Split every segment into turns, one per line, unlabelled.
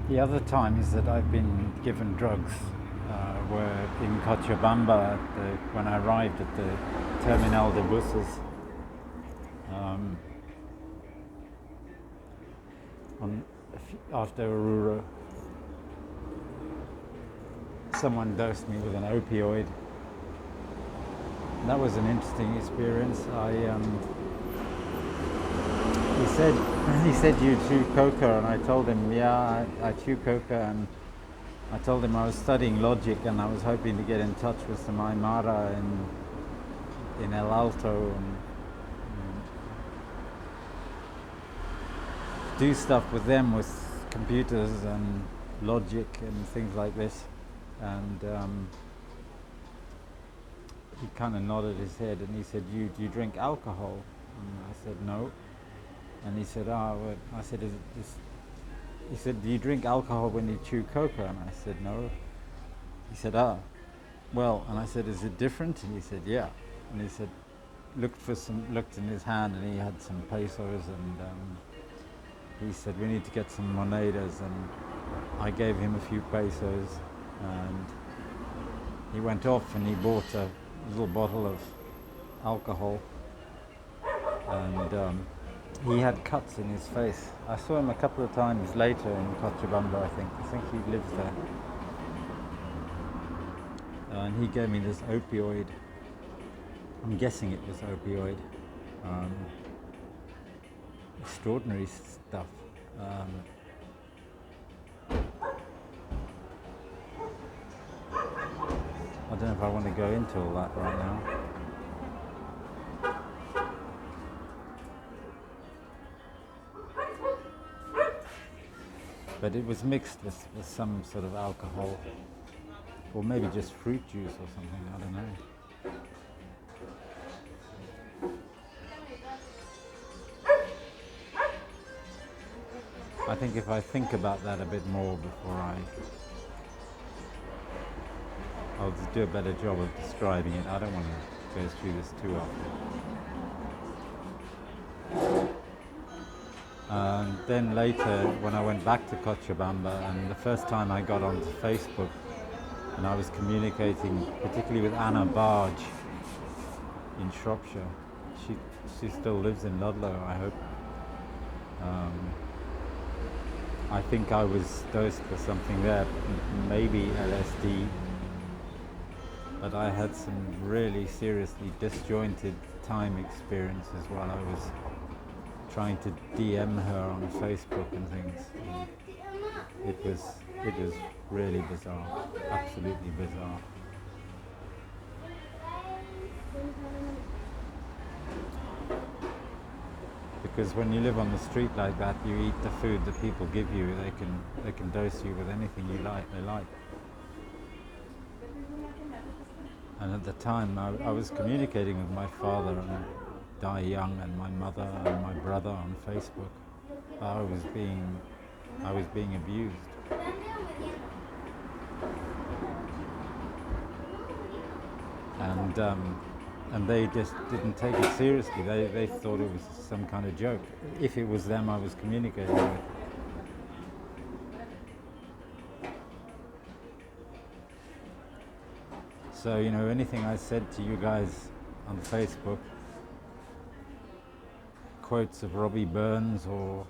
The other times that I've been given drugs were in Cochabamba when I arrived at the Terminal de Buses. Um, after Aurora, someone dosed me with an opioid. That was an interesting experience. He said you chew coca, and I told him, yeah, I chew coca, and I told him I was studying logic and I was hoping to get in touch with some Aymara in El Alto and do stuff with them with computers and logic and things like this. And he kind of nodded his head and he said, do you drink alcohol? And I said, no. And he said, well, I said, is it this? He said, do you drink alcohol when you chew coca? And I said, no. He said, well, and I said, is it different? And he said, yeah. And he said, looked in his hand and he had some pesos, and he said, we need to get some monedas, and I gave him a few pesos, and he went off and he bought a little bottle of alcohol, and he had cuts in his face. I saw him a couple of times later in Cochabamba, I think he lives there. And he gave me this opioid. I'm guessing it was opioid. Extraordinary stuff. I don't know if I want to go into all that right now. But it was mixed with some sort of alcohol, or maybe just fruit juice or something, I don't know. I think if I think about that a bit more before I'll just do a better job of describing it. I don't want to go through this too often. And then later, when I went back to Cochabamba, and the first time I got onto Facebook, and I was communicating particularly with Anna Barge in Shropshire. She still lives in Ludlow, I hope. I think I was dosed for something there, maybe LSD, but I had some really seriously disjointed time experiences while I was trying to DM her on Facebook and things. It was really bizarre, absolutely bizarre. Because when you live on the street like that, you eat the food that people give you. They can dose you with anything they like. And at the time, I was communicating with my father and Dai Young and my mother and my brother on Facebook. I was being abused. And they just didn't take it seriously. They thought it was some kind of joke. If it was them I was communicating with. So, anything I said to you guys on Facebook, quotes of Robbie Burns, or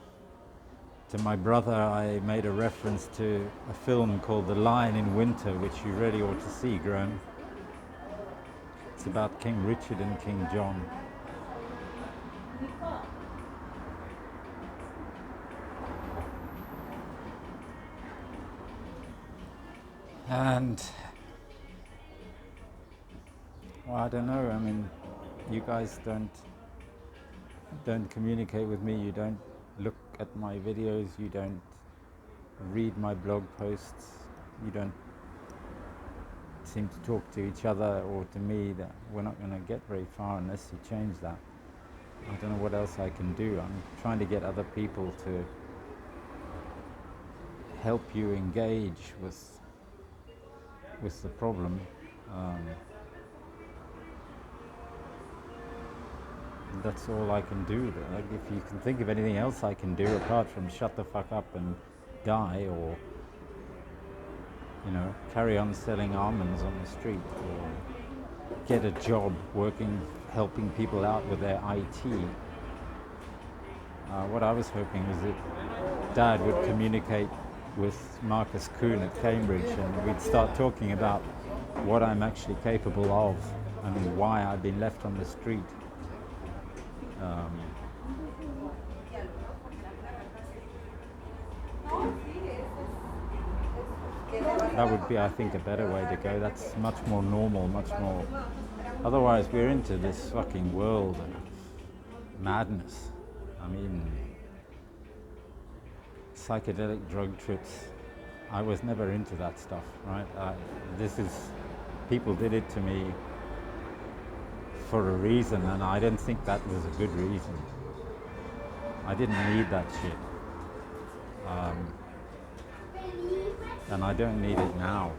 to my brother, I made a reference to a film called The Lion in Winter, which you really ought to see, Graham. It's about King Richard and King John. And, well, I don't know, I mean, you guys don't communicate with me, you don't look at my videos, you don't read my blog posts, you don't seem to talk to each other or to me. That we're not going to get very far unless you change that. I don't know what else I can do. I'm trying to get other people to help you engage with the problem. That's all I can do. Like, if you can think of anything else I can do apart from shut the fuck up and die or, carry on selling almonds on the street or get a job working, helping people out with their IT. What I was hoping was that Dad would communicate with Marcus Kuhn at Cambridge and we'd start talking about what I'm actually capable of and why I've been left on the street. That would be, I think, a better way to go. That's much more normal, much more. Otherwise, we're into this fucking world of madness. I mean, psychedelic drug trips. I was never into that stuff, right? People did it to me for a reason, and I didn't think that was a good reason. I didn't need that shit. And I don't need it now.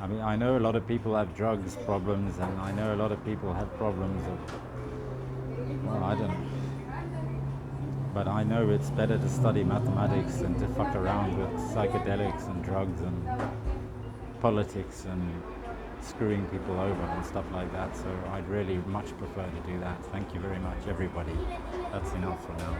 I mean, I know a lot of people have drugs problems, and I know a lot of people have problems of, well, I don't know. But I know it's better to study mathematics than to fuck around with psychedelics and drugs and politics and screwing people over and stuff like that. So I'd really much prefer to do that. Thank you very much, everybody. That's enough for now.